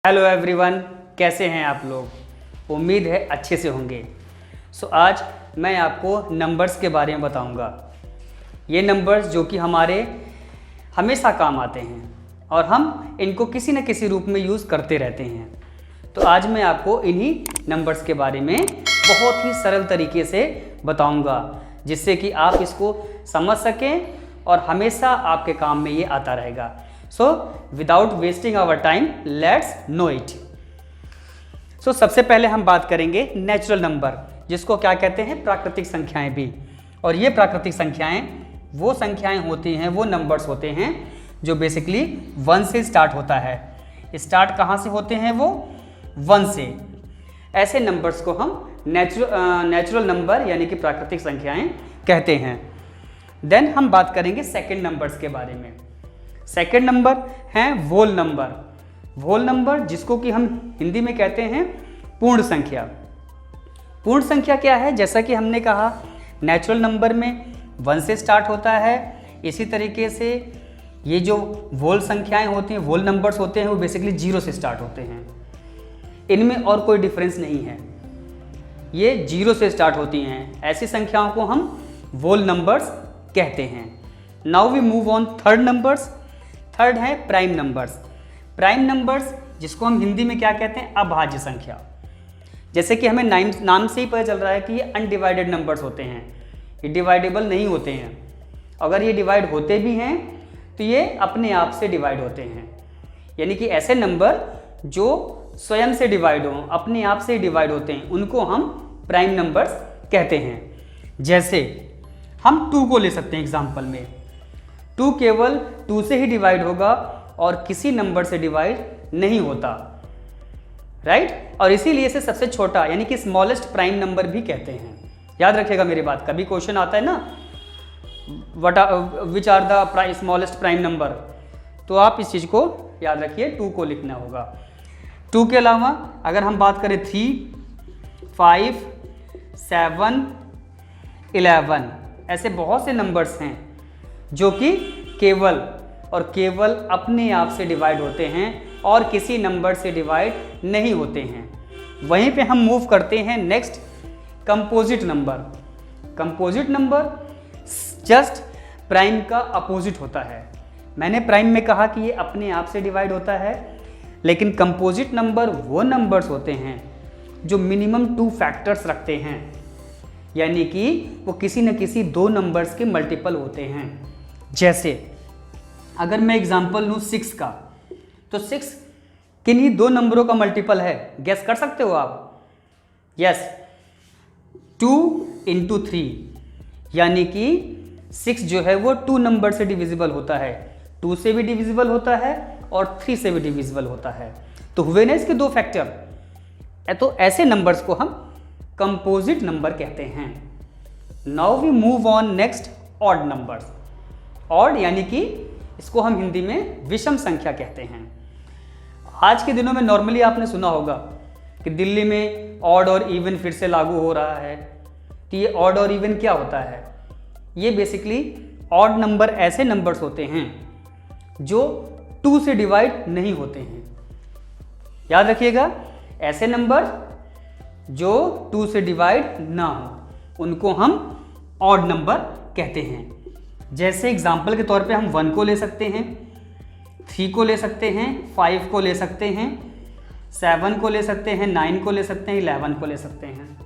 Hello everyone, कैसे हैं आप लोग। उम्मीद है अच्छे से होंगे। आज मैं आपको नंबर्स के बारे में बताऊंगा। ये नंबर्स जो कि हमारे हमेशा काम आते हैं और हम इनको किसी न किसी रूप में यूज़ करते रहते हैं। तो आज मैं आपको इन्हीं नंबर्स के बारे में बहुत ही सरल तरीके से बताऊंगा, जिससे कि आप इसको समझ सकें और हमेशा आपके काम में ये आता रहेगा। Without wasting our time, let's know it. सबसे पहले हम बात करेंगे नेचुरल नंबर, जिसको क्या कहते हैं, प्राकृतिक संख्याएं भी। और ये प्राकृतिक संख्याएं वो संख्याएं होती हैं, वो नंबर्स होते हैं जो बेसिकली 1 से स्टार्ट होता है। स्टार्ट कहाँ से होते हैं? वो 1 से। ऐसे नंबर्स को हम नेचुरल नंबर यानी कि प्राकृतिक संख्याएं कहते हैं। देन हम बात करेंगे सेकेंड नंबर्स के बारे में। सेकेंड नंबर हैं व्होल नंबर। व्होल नंबर जिसको कि हम हिंदी में कहते हैं पूर्ण संख्या। पूर्ण संख्या क्या है? जैसा कि हमने कहा, नेचुरल नंबर में 1 से स्टार्ट होता है। इसी तरीके से ये जो व्होल संख्याएं होती हैं, व्होल नंबर्स होते हैं, वो बेसिकली 0 से स्टार्ट होते हैं। इनमें और कोई डिफरेंस नहीं है, ये 0 से स्टार्ट होती हैं। ऐसी संख्याओं को हम व्होल नंबर्स कहते हैं। Now we move on third numbers. Third है प्राइम नंबर्स। प्राइम नंबर्स जिसको हम हिंदी में क्या कहते हैं? अभाज्य संख्या। जैसे कि हमें नाम से ही पता चल रहा है कि ये अनडिवाइडेड नंबर्स होते हैं, ये डिवाइडेबल नहीं होते हैं। अगर ये डिवाइड होते भी हैं तो ये अपने आप से डिवाइड होते हैं, यानी कि ऐसे नंबर जो स्वयं से डिवाइड हों, अपने आप से डिवाइड होते हैं, उनको हम प्राइम नंबर्स कहते हैं। जैसे हम 2 को ले सकते हैं एग्जाम्पल में। 2 केवल 2 से ही डिवाइड होगा और किसी नंबर से डिवाइड नहीं होता, राइट? और इसीलिए इसे सबसे छोटा यानी कि स्मॉलेस्ट प्राइम नंबर भी कहते हैं। याद रखिएगा मेरी बात, कभी क्वेश्चन आता है ना, which are the smallest prime number, तो आप इस चीज़ को याद रखिए, 2 को लिखना होगा। 2 के अलावा अगर हम बात करें 3, 5, 7, 11, ऐसे बहुत से नंबर्स हैं जो कि केवल और केवल अपने आप से डिवाइड होते हैं और किसी नंबर से डिवाइड नहीं होते हैं। वहीं पे हम मूव करते हैं next, composite number. Composite number just prime का अपोजिट होता है। मैंने प्राइम में कहा कि ये अपने आप से डिवाइड होता है, लेकिन कंपोजिट नंबर वो नंबर्स होते हैं जो मिनिमम 2 फैक्टर्स रखते हैं, यानी कि वो किसी न किसी 2 नंबर्स के मल्टीपल होते हैं। जैसे अगर मैं एग्जांपल लूँ 6 का, तो 6 किन्हीं 2 नंबरों का मल्टीपल है, गेस कर सकते हो आप? यस, 2 × 3, यानी कि 6 जो है वो 2 नंबर से डिविजिबल होता है। 2 से भी डिविजिबल होता है और 3 से भी डिविजिबल होता है। तो हुए ना इसके 2 फैक्टर। तो ऐसे नंबर्स को हम कंपोजिट नंबर कहते हैं। Now we move on next, odd numbers. Odd यानी कि इसको हम हिंदी में विषम संख्या कहते हैं। आज के दिनों में नॉर्मली आपने सुना होगा कि दिल्ली में ऑड और इवन फिर से लागू हो रहा है। तो ये ऑड और इवन क्या होता है? ये बेसिकली ऑड नंबर ऐसे नंबर्स होते हैं जो 2 से डिवाइड नहीं होते हैं। याद रखिएगा, ऐसे नंबर जो 2 से डिवाइड ना हो, उनको हम ऑड नंबर कहते हैं। जैसे एग्जाम्पल के तौर पे हम 1 को ले सकते हैं, 3 को ले सकते हैं, 5 को ले सकते हैं, 7 को ले सकते हैं, 9 को ले सकते हैं, 11 को ले सकते हैं।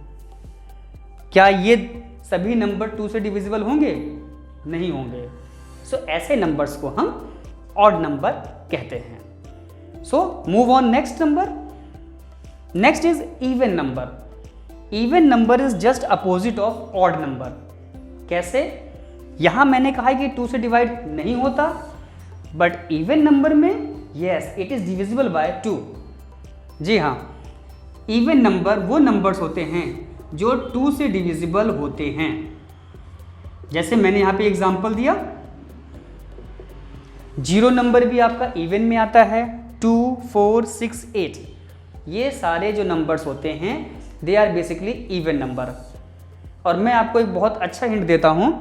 क्या ये सभी नंबर 2 से डिविजिबल होंगे? नहीं होंगे। ऐसे नंबर्स को हम ऑड नंबर कहते हैं। Move on next number. Next is even number. Even number is just opposite of odd number. कैसे? यहां मैंने कहा कि 2 से डिवाइड नहीं होता, बट इवन नंबर में yes, it is divisible by 2। जी हाँ, इवन नंबर वो नंबर्स होते हैं जो 2 से डिविजिबल होते हैं। जैसे मैंने यहां पे एग्जांपल दिया, 0 नंबर भी आपका इवन में आता है। 2, 4, 6, 8, ये सारे जो नंबर्स होते हैं they are basically even number. और मैं आपको एक बहुत अच्छा हिंट देता हूं,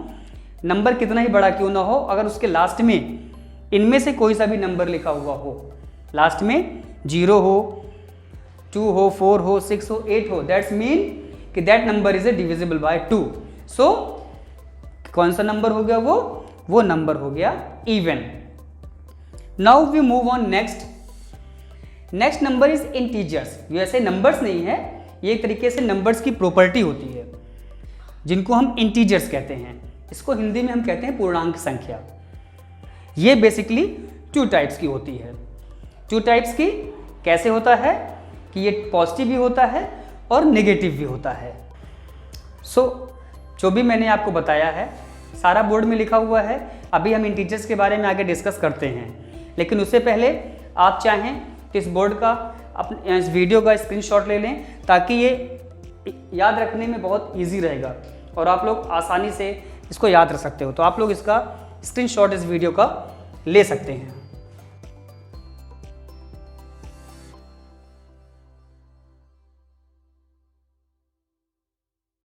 नंबर कितना ही बड़ा क्यों ना हो, अगर उसके लास्ट में इनमें से कोई सा भी नंबर लिखा हुआ हो, लास्ट में 0 हो, 2 हो, 4 हो, 6 हो, 8 हो, दैट्स मीन कि that number is a divisible by 2। So कौन सा नंबर हो गया वो नंबर हो गया even. Now we move on next number is integers. ये ऐसे नंबर्स नहीं है, ये एक तरीके से नंबर्स की प्रॉपर्टी होती है जिनको हम इंटीजर्स कहते हैं। इसको हिंदी में हम कहते हैं पूर्णांक संख्या। ये बेसिकली 2 टाइप्स की होती है। 2 टाइप्स की कैसे होता है कि ये पॉजिटिव भी होता है और नेगेटिव भी होता है। सो जो भी मैंने आपको बताया है सारा बोर्ड में लिखा हुआ है। अभी हम इंटीजर्स के बारे में आगे डिस्कस करते हैं, लेकिन उससे पहले आप चाहें तो इस बोर्ड का अपने इस वीडियो का स्क्रीनशॉट ले लें, ताकि ये याद रखने में बहुत इजी रहेगा और आप लोग आसानी से इसको याद रख सकते हो। तो आप लोग इसका स्क्रीनशॉट इस वीडियो का ले सकते हैं।